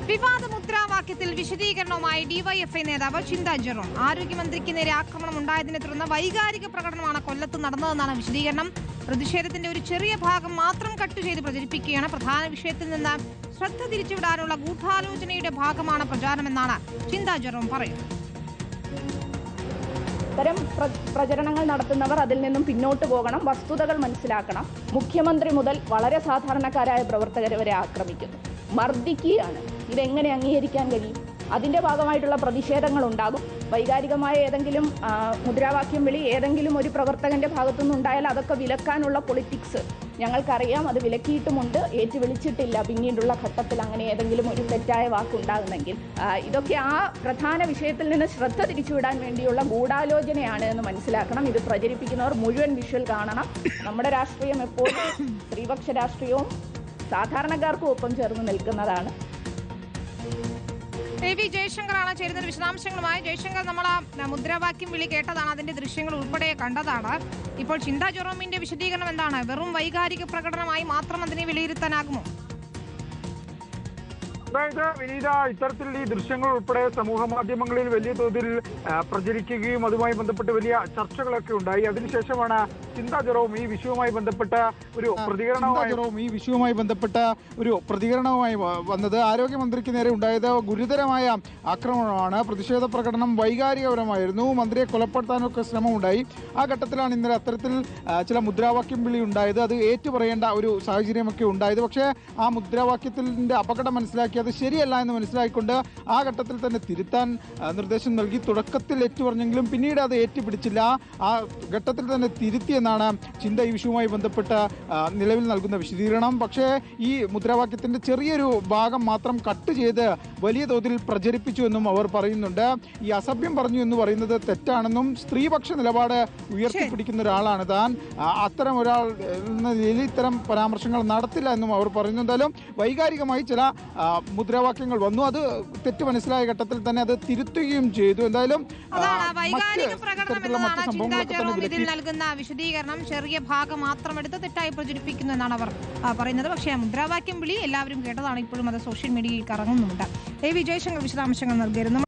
വിവാദ മുദ്രാവാക്യത്തിൽ വിശദീകരണവുമായി ഡിവൈഎഫ്ഐ നേതാവ് ചിന്താ ജെറോം. ആരോഗ്യമന്ത്രിക്ക് നേരെ ആക്രമണം ഉണ്ടായതിനെ തുടർന്ന് വൈകാരിക പ്രകടനമാണ് കൊല്ലത്ത് നടന്നതെന്നാണ് വിശദീകരണം. പ്രതിഷേധത്തിന്റെ ഒരു ചെറിയ ഭാഗം മാത്രം കട്ട് ചെയ്ത് പ്രചരിപ്പിക്കുകയാണ്. പ്രധാന വിഷയത്തിൽ നിന്ന് ശ്രദ്ധ തിരിച്ചുവിടാനുള്ള ഗൂഢാലോചനയുടെ ഭാഗമാണ് പ്രചാരണമെന്നാണ് ചിന്താ ജെറോം പറയുന്നത്. ഇത്തരം പ്രചരണങ്ങൾ നടത്തുന്നവർ അതിൽ നിന്നും പിന്നോട്ട് പോകണം, വസ്തുതകൾ മനസ്സിലാക്കണം. മുഖ്യമന്ത്രി മുതൽ വളരെ സാധാരണക്കാരായ പ്രവർത്തകരെ വരെ ആക്രമിക്കുന്നു, മർദ്ദിക്കുകയാണ്. ഇതെങ്ങനെ അംഗീകരിക്കാൻ കഴിയും? അതിൻ്റെ ഭാഗമായിട്ടുള്ള പ്രതിഷേധങ്ങൾ ഉണ്ടാകും. വൈകാരികമായ ഏതെങ്കിലും മുദ്രാവാക്യം വിളി ഏതെങ്കിലും ഒരു പ്രവർത്തകന്റെ ഭാഗത്തുനിന്ന് ഉണ്ടായാൽ അതൊക്കെ വിലക്കാനുള്ള പൊളിറ്റിക്സ് ഞങ്ങൾക്കറിയാം. അത് വിലക്കിയിട്ടുമുണ്ട്, ഏറ്റുവിളിച്ചിട്ടില്ല. പിന്നീടുള്ള ഘട്ടത്തിൽ അങ്ങനെ ഏതെങ്കിലും ഒരു തെറ്റായ വാക്കുണ്ടാകുന്നെങ്കിൽ ഇതൊക്കെ ആ പ്രധാന വിഷയത്തിൽ നിന്ന് ശ്രദ്ധ തിരിച്ചുവിടാൻ വേണ്ടിയുള്ള ഗൂഢാലോചനയാണ് എന്ന് മനസ്സിലാക്കണം. ഇത് പ്രചരിപ്പിക്കുന്നവർ മുഴുവൻ വിഷ്വൽ കാണണം. നമ്മുടെ രാഷ്ട്രീയം എപ്പോഴും സ്ത്രീപക്ഷ രാഷ്ട്രീയവും സാധാരണക്കാർക്കും ഒപ്പം ചേർന്ന് നിൽക്കുന്നതാണ്. വി ജയശങ്കറാണ് ചേരുന്നത് വിശദാംശങ്ങളുമായി. ജയശങ്കർ, നമ്മൾ ആ മുദ്രാവാക്യം വിളി കേട്ടതാണ്, അതിന്റെ ദൃശ്യങ്ങൾ ഉൾപ്പെടെ കണ്ടതാണ്. ഇപ്പോൾ ചിന്താ ജെറോമിന്റെ വിശദീകരണം എന്താണ്? വെറും വൈകാരിക പ്രകടനമായി മാത്രം അതിനെ വിലയിരുത്താനാകുമോ? അതായത് വിനീത, ഇത്തരത്തിൽ ഈ ദൃശ്യങ്ങൾ ഉൾപ്പെടെ സമൂഹ മാധ്യമങ്ങളിൽ വലിയ തോതിൽ പ്രചരിക്കുകയും അതുമായി ബന്ധപ്പെട്ട് വലിയ ചർച്ചകളൊക്കെ ഉണ്ടായി. അതിനുശേഷമാണ് ചിന്താ ജെറോം ഈ വിഷയവുമായി ബന്ധപ്പെട്ട ഒരു പ്രതികരണവുമായി വന്നത്. ആരോഗ്യമന്ത്രിക്ക് നേരെ ഉണ്ടായത് ഗുരുതരമായ ആക്രമണമാണ്. പ്രതിഷേധ പ്രകടനം വൈകാരികപരമായിരുന്നു. മന്ത്രിയെ കൊലപ്പെടുത്താനൊക്കെ ശ്രമമുണ്ടായി. ആ ഘട്ടത്തിലാണ് ഇന്നലെ അത്തരത്തിൽ ചില മുദ്രാവാക്യം വിളി ഉണ്ടായത്. അത് ഏറ്റുപറയേണ്ട ഒരു സാഹചര്യമൊക്കെ ഉണ്ടായത്. പക്ഷേ ആ മുദ്രാവാക്യത്തിന്റെ അപകടം മനസ്സിലാക്കി അത് ശരിയല്ല എന്ന് മനസ്സിലാക്കിക്കൊണ്ട് ആ ഘട്ടത്തിൽ തന്നെ തിരുത്താൻ നിർദ്ദേശം നൽകി. തുടക്കത്തിൽ ഏറ്റുപറഞ്ഞെങ്കിലും പിന്നീട് അത് ഏറ്റുപിടിച്ചില്ല. ആ ഘട്ടത്തിൽ തന്നെ തിരുത്തിയെന്നാണ് ചിന്ത ഈ വിഷയവുമായി ബന്ധപ്പെട്ട് നിലവിൽ നൽകുന്ന വിശദീകരണം. പക്ഷേ ഈ മുദ്രാവാക്യത്തിന്റെ ചെറിയൊരു ഭാഗം മാത്രം കട്ട് ചെയ്ത് വലിയ തോതിൽ പ്രചരിപ്പിച്ചു എന്നും അവർ പറയുന്നുണ്ട്. ഈ അസഭ്യം പറഞ്ഞു എന്ന് പറയുന്നത് തെറ്റാണെന്നും സ്ത്രീപക്ഷ നിലപാട് ഉയർത്തിപ്പിടിക്കുന്ന ഒരാളാണ് താൻ, അത്തരം ഒരാൾ എന്ന നിലയിൽ ഇത്തരം പരാമർശങ്ങൾ നടത്തില്ല എന്നും അവർ പറയുന്നു. എന്തായാലും വൈകാരികമായി ചില മുദ്രാവാക്യങ്ങൾ വന്നു. അത് തെറ്റ് മനസ്സിലായ ഘട്ടത്തിൽ തന്നെ അത് തിരുത്തുകയും ചെയ്തു. എന്തായാലും നൽകുന്ന വിശദീകരണം ചെറിയ ഭാഗം മാത്രം എടുത്ത് തെറ്റായി പ്രചരിപ്പിക്കുന്നു എന്നാണ് അവർ പറയുന്നത്. പക്ഷേ മുദ്രാവാക്യം വിളി എല്ലാവരും കേട്ടതാണ്. ഇപ്പോഴും അത് സോഷ്യൽ മീഡിയയിൽ കറങ്ങുന്നുമുണ്ട്. വി ജയശങ്കർ വിശദാംശങ്ങൾ നൽകിയിരുന്നു.